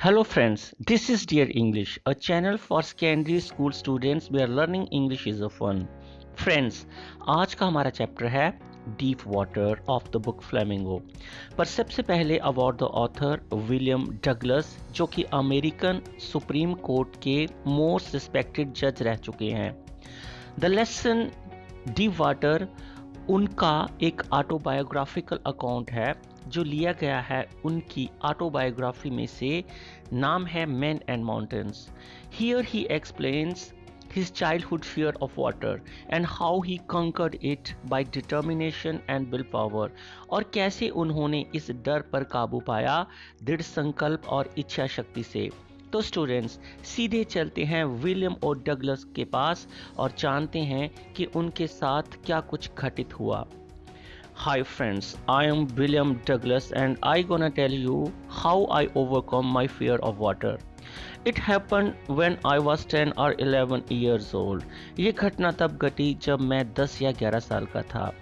Hello friends, this is Dear English, a channel for secondary school students where learning English is a fun. Friends, आज का हमारा chapter है deep water of the book flamingo. पर सबसे पहले about the author William Douglas, जो कि American supreme court के मोस्ट रिस्पेक्टेड जज रह चुके हैं। द लेसन डीप वाटर उनका एक ऑटोबायोग्राफिकल अकाउंट है जो लिया गया है उनकी ऑटोबायोग्राफी में से। नाम है man and mountains. Here he explains his childhood fear of water and how he conquered it by determination and willpower, और कैसे उन्होंने इस डर पर काबू पाया दृढ़ संकल्प और इच्छा शक्ति से। तो स्टूडेंट्स, सीधे चलते हैं विलियम ओ डगलस के पास और जानते हैं कि उनके साथ क्या कुछ घटित हुआ। Hi friends, I am William Douglas and I gonna tell you how I overcome my fear of water. It happened when I was 10 or 11 years old. ये घटना तब घटी जब मैं 10 या 11 साल का था।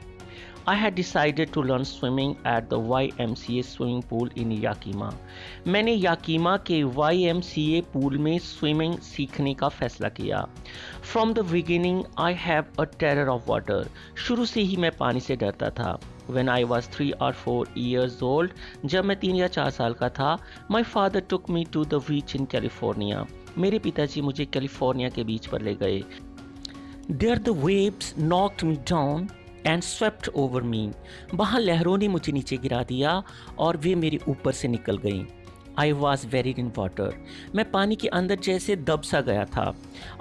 I had decided to learn swimming at the YMCA swimming pool in Yakima. मैंने याकीमा के YMCA पूल में स्विमिंग सीखने का फैसला किया। From the beginning, I have a terror of water. शुरू से ही मैं पानी से डरता था। When I was 3 or 4 years old, जब मैं 3 या 4 साल का था, my father took me to the beach in California. मेरे पिताजी मुझे कैलिफोर्निया के बीच पर ले गए। There the waves knocked me down and swept over me. वहाँ लहरों ने मुझे नीचे गिरा दिया और वे मेरे ऊपर से निकल गईं। I was buried in water. मैं पानी के अंदर जैसे दब सा गया था।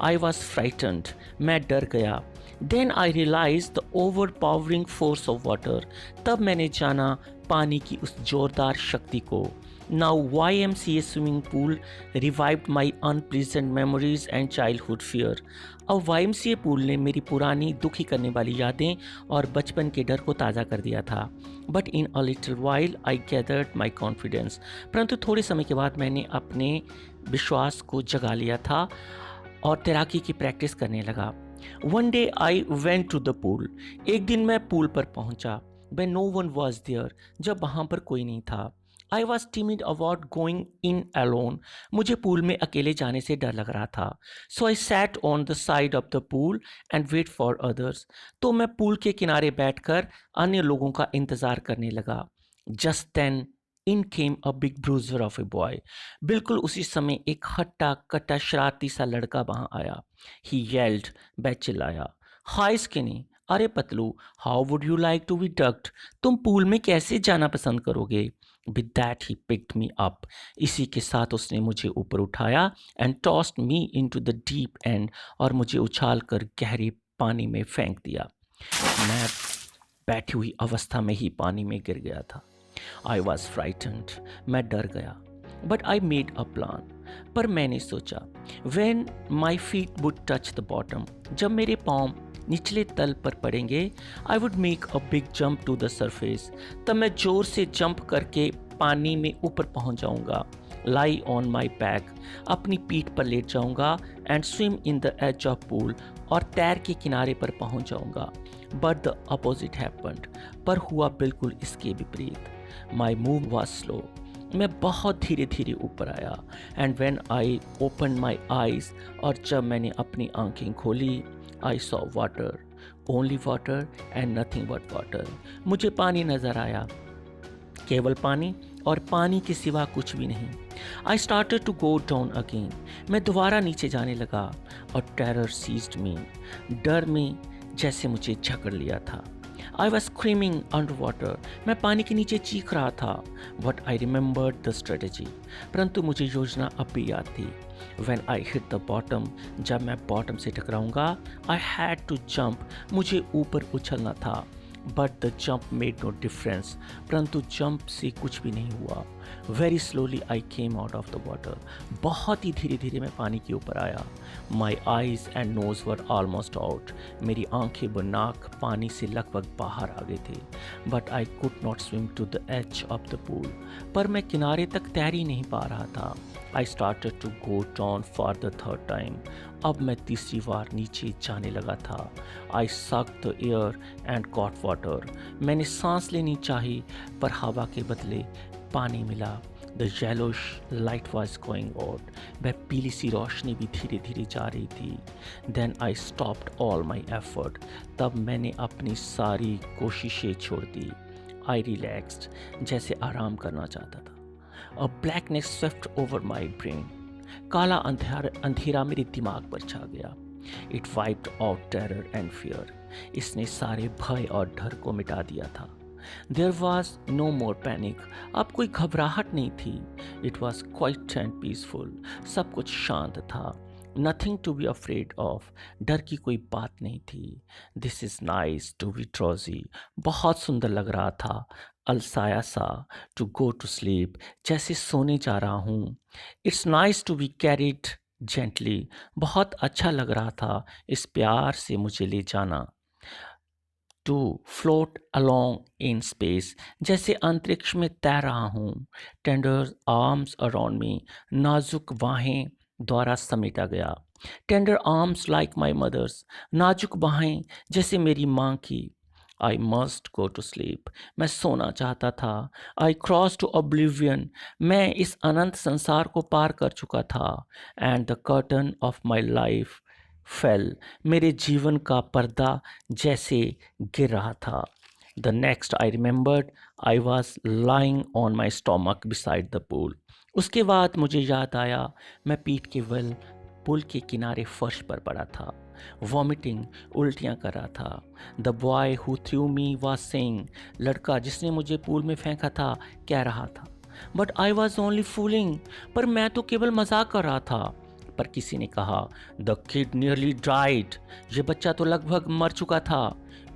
I was frightened. मैं डर गया। Then I realized the overpowering force of water. तब मैंने जाना पानी की उस जोरदार शक्ति को। Now YMCA swimming pool revived my unpleasant memories and childhood fear. अब YMCA पूल ने मेरी पुरानी दुखी करने वाली यादें और बचपन के डर को ताज़ा कर दिया था। But in a little while I gathered my confidence. परंतु थोड़े समय के बाद मैंने अपने विश्वास को जगा लिया था और तैराकी की प्रैक्टिस करने लगा। One day I went to the pool. एक दिन मैं पूल पर पहुंचा। When no one was there. जब वहाँ पर कोई नहीं था। I was timid about going in alone. मुझे पूल में अकेले जाने से डर लग रहा था। So I sat on the side of the pool and wait for others. तो मैं पूल के किनारे बैठकर अन्य लोगों का इंतज़ार करने लगा। Just then in came a big bruiser of a boy. बिल्कुल उसी समय एक हट्टा कट्टा शरारती सा लड़का वहाँ आया। He yelled. वह चिल्लाया। Hi skinny. अरे Patlu, how would you like to be ducked? तुम पूल में कैसे जाना पसंद करोगे? With that he picked me up. इसी के साथ उसने मुझे ऊपर उठाया and tossed me into the deep end, और मुझे उछाल कर गहरे पानी में फेंक दिया। मैं बैठी हुई अवस्था में ही पानी में गिर गया था। I was frightened. मैं डर गया। But I made a plan. पर मैंने सोचा when my feet would touch the bottom, जब मेरे पाँव निचले तल पर पड़ेंगे, I would make a big jump to the surface. तब मैं जोर से जंप करके पानी में ऊपर पहुंच जाऊंगा। Lie on my back. अपनी पीठ पर लेट जाऊंगा and swim in the edge of pool. और तैर के किनारे पर पहुंच जाऊंगा। But the opposite happened. पर हुआ बिल्कुल इसके विपरीत। My move was slow. मैं बहुत धीरे धीरे ऊपर आया। And when I opened my eyes, और जब मैंने अपनी आंखें खोली, I saw water, only water and nothing but water. मुझे पानी नजर आया, केवल पानी और पानी के सिवा कुछ भी नहीं। I started to go down again. मैं दोबारा नीचे जाने लगा और terror seized me. डर में जैसे मुझे जकड़ लिया था। I was screaming underwater. मैं पानी के नीचे चीख रहा था। But I remembered the strategy. परंतु मुझे योजना अब भी याद थी। When I hit the bottom, जब मैं बॉटम से टकराऊंगा, I had to jump. मुझे ऊपर उछलना था। But the jump made no difference. परंतु जंप से कुछ भी नहीं हुआ। Very slowly I came out of the water. बहुत ही धीरे धीरे मैं पानी के ऊपर आया। My eyes and nose were almost out. मेरी आंखें व नाक पानी से लगभग बाहर आ गए थे। But I could not swim to the edge of the pool. पर मैं किनारे तक तैर ही नहीं पा रहा था। I started to go down for the third time. अब मैं तीसरी बार नीचे जाने लगा था। I sucked the air and got water. मैंने सांस लेनी चाही पर हवा के बदले पानी मिला। The yellowish light was going out, वह पीली सी रोशनी भी धीरे धीरे जा रही थी. Then I stopped all my effort, तब मैंने अपनी सारी कोशिशें छोड़ दी. आई रिलैक्स्ड, जैसे आराम करना चाहता था. A blackness swept over my brain, काला अंधेरा मेरे दिमाग पर छा गया. It wiped out terror and fear, इसने सारे भय और डर को मिटा दिया था. There was no more panic, अब कोई घबराहट नहीं थी. It was quiet and peaceful, सब कुछ शांत था. Nothing to be afraid of, डर की कोई बात नहीं थी. This is nice to be drowsy, बहुत सुंदर लग रहा था. अलसाया सा, टू गो टू स्लीप, जैसे सोने जा रहा हूँ. It's nice to be carried gently, बहुत अच्छा लग रहा था इस प्यार से मुझे ले जाना. To float along in space, जैसे अंतरिक्ष में तैर रहा हूँ. टेंडर आर्म्स अराउंड मी, नाजुक बाहें द्वारा समेटा गया. Tender arms like my mother's, नाजुक बाहें जैसे मेरी माँ की. I must go to sleep, मैं सोना चाहता था. आई क्रॉस टू ऑब्लिवियन, मैं इस अनंत संसार को पार कर चुका था. And the curtain of my life fail, मेरे जीवन का पर्दा जैसे गिर रहा था. The next I remembered I was lying on my stomach beside the pool. उसके बाद मुझे याद आया मैं पीठ के बल पुल के किनारे फर्श पर पड़ा था. वॉमिटिंग, उल्टियाँ कर रहा था. The boy who through me was saying, लड़का जिसने मुझे पूल में फेंका था कह रहा था. But I was only fooling, पर मैं तो केवल मजाक कर रहा था. पर किसी ने कहा, द किड नियरली डाइड, ये बच्चा तो लगभग मर चुका था.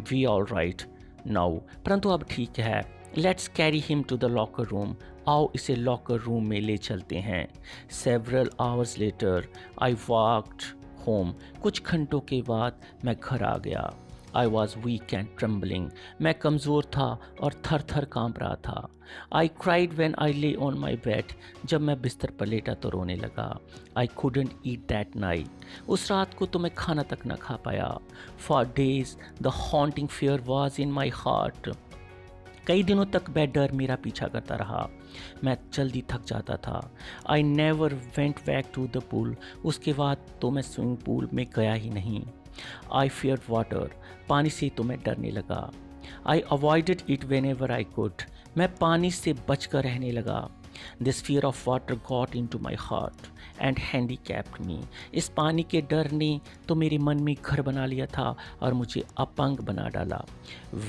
वी ऑल राइट नाउ, परंतु अब ठीक है. Let's carry him to the locker room, आओ इसे लॉकर रूम में ले चलते हैं. Several hours later I walked home, कुछ घंटों के बाद मैं घर आ गया. I was weak and trembling, मैं कमज़ोर था और थर थर काँप रहा था. आई क्राइड वेन आई ले ऑन माई बेड, जब मैं बिस्तर पर लेटा तो रोने लगा. आई couldn't ईट दैट नाइट, उस रात को तो मैं खाना तक ना खा पाया. For days the haunting fear was in my heart, कई दिनों तक वह डर मेरा पीछा करता रहा. मैं जल्दी थक जाता था. I never went back to the pool, उसके बाद तो मैं स्विमिंग पूल में गया ही नहीं. आई फियर्ड वाटर, पानी से तो मैं डरने लगा. I avoided it whenever I could, मैं पानी से बचकर रहने लगा. This fear of water got into my heart and handicapped me, इस पानी के डर ने तो मेरे मन में घर बना लिया था और मुझे अपंग बना डाला.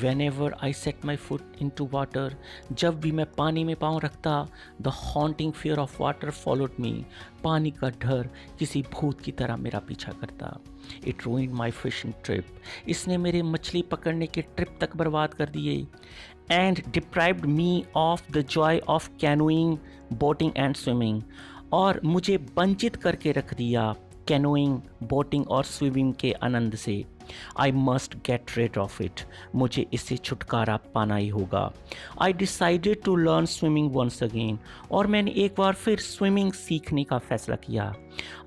Whenever I set my foot into water, जब भी मैं पानी में पाँव रखता, the haunting fear of water followed me, पानी का डर किसी भूत की तरह मेरा पीछा करता. It ruined my fishing trip, इसने मेरे मछली पकड़ने के ट्रिप तक बर्बाद कर दिए. And deprived me of the Joy of canoeing, boating and swimming, और मुझे वंचित करके रख दिया कैनोइंग, बोटिंग और स्विमिंग के आनंद से. I must get rid of it, मुझे इससे छुटकारा पाना ही होगा. I decided to learn swimming once again, और मैंने एक बार फिर स्विमिंग सीखने का फैसला किया.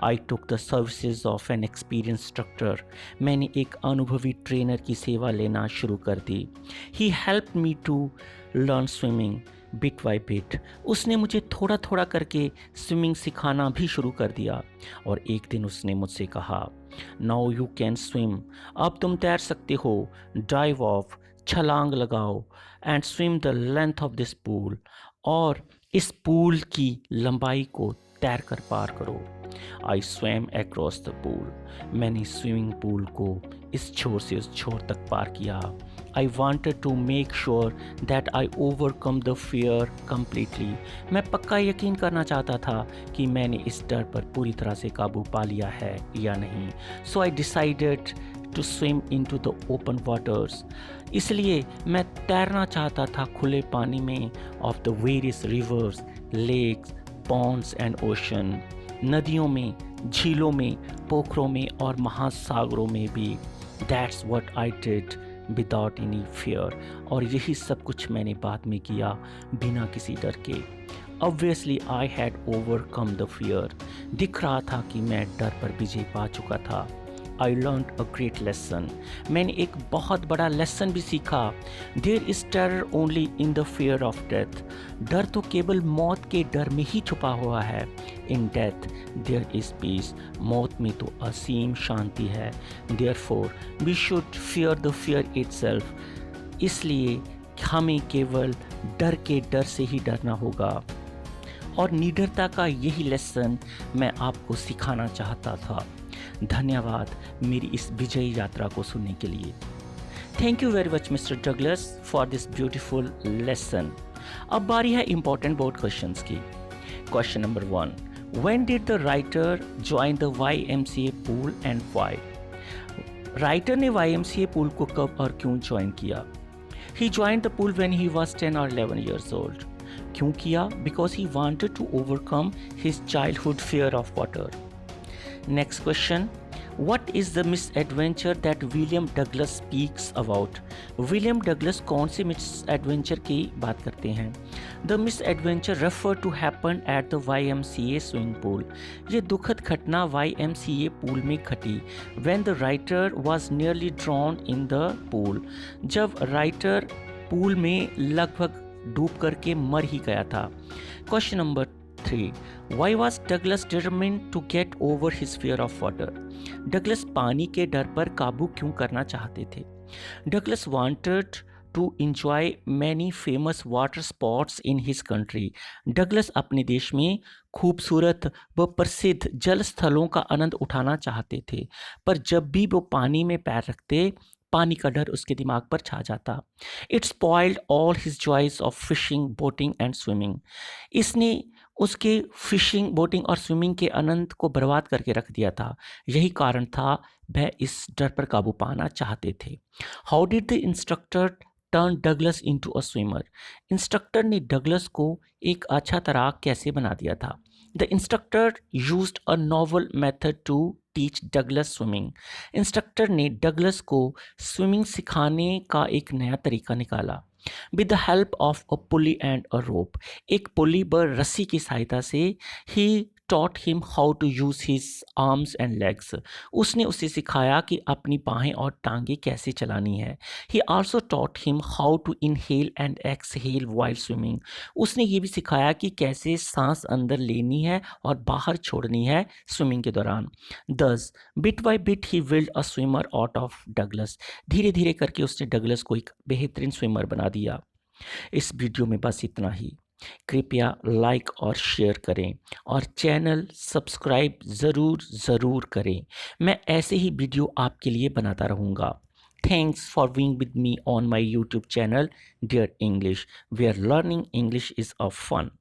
I took the services of an experience instructor, मैंने एक अनुभवी ट्रेनर की सेवा लेना शुरू कर दी. He help me to learn swimming bit by bit, उसने मुझे थोड़ा थोड़ा करके स्विमिंग सिखाना भी शुरू कर दिया. और एक दिन उसने मुझसे कहा, नाउ यू कैन स्विम, अब तुम तैर सकते हो. डाइव ऑफ, छलांग लगाओ. And swim the length of this pool, और इस पूल की लंबाई को तैर कर पार करो. आई स्वैम अक्रॉस द पूल, मैंने स्विमिंग पूल को इस छोर से उस छोर तक पार किया. I wanted to make sure that I overcome the fear completely. मैं पक्का यकीन करना चाहता था कि मैंने इस डर पर पूरी तरह से काबू पा लिया है या नहीं. So I decided to swim into the open waters. इसलिए मैं तैरना चाहता था खुले पानी में of the various rivers, lakes, ponds and ocean. नदियों में, झीलों में, पोखरों में और महासागरों में भी. That's what I did without any fear, और यही सब कुछ मैंने बाद में किया बिना किसी डर के. Obviously I had overcome the fear, दिख रहा था कि मैं डर पर विजय पा चुका था. I learn a great lesson. मैंने एक बहुत बड़ा लेसन भी सीखा। There is terror only in the fear of death. डर तो केवल मौत के डर में ही छुपा हुआ है। In death there is peace. मौत में तो असीम शांति है। Therefore we should fear the fear itself. इसलिए हमें केवल डर के डर से ही डरना होगा। और निडरता का यही लेसन मैं आपको सिखाना चाहता था। धन्यवाद मेरी इस विजयी यात्रा को सुनने के लिए। Thank you very much mister Douglas for this beautiful lesson. अब बारी है इंपॉर्टेंट बोर्ड क्वेश्चंस की। Question number 1, when did the writer join the YMCA pool and why? Writer ने YMCA पूल को कब और क्यों ज्वाइन किया? He joined the pool when he was 10 or 11 years old. क्यों किया? Because he wanted to overcome his childhood fear of water. Next question. What is the misadventure that William Douglas speaks about? William Douglas कौन से misadventure की बात करते हैं? The misadventure referred to happened at the YMCA swimming pool. ये दुखद घटना YMCA pool में घटी when the writer was nearly drowned in the pool. जब राइटर पूल में लगभग डूब करके मर ही गया था। Question number 3, Why was Douglas determined to get over his fear of water? Douglas पानी के डर पर काबू क्यों करना चाहते थे? Douglas wanted to enjoy many famous water spots in his country. Douglas अपने देश में खूबसूरत व प्रसिद्ध जल स्थलों का आनंद उठाना चाहते थे, पर जब भी वो पानी में पैर रखते पानी का डर उसके दिमाग पर छा जाता। It spoiled all his joys of fishing, boating and swimming. इसने उसके फिशिंग, बोटिंग और स्विमिंग के आनंद को बर्बाद करके रख दिया था। यही कारण था वह इस डर पर काबू पाना चाहते थे। How did the instructor turn Douglas into a swimmer? Instructor ने डगलस को एक अच्छा तैराक कैसे बना दिया था? The instructor used a novel method to teach Douglas swimming. Instructor ने डगलस को स्विमिंग सिखाने का एक नया तरीका निकाला। With the help of a pulley and a rope. एक पुली व रस्सी की सहायता से ही taught him how to use his arms and legs. उसने उसे सिखाया कि अपनी बाहें और टांगें कैसे चलानी है। He also taught him how to inhale and exhale while swimming. उसने ये भी सिखाया कि कैसे सांस अंदर लेनी है और बाहर छोड़नी है स्विमिंग के दौरान। Thus, bit by bit he built a swimmer out of Douglas. धीरे धीरे करके उसने डगलस को एक बेहतरीन स्विमर बना दिया। इस वीडियो में बस इतना ही। कृपया लाइक और शेयर करें और चैनल सब्सक्राइब ज़रूर करें। मैं ऐसे ही वीडियो आपके लिए बनाता रहूँगा। Thanks for being with me on my YouTube channel dear English, where learning English is a fun.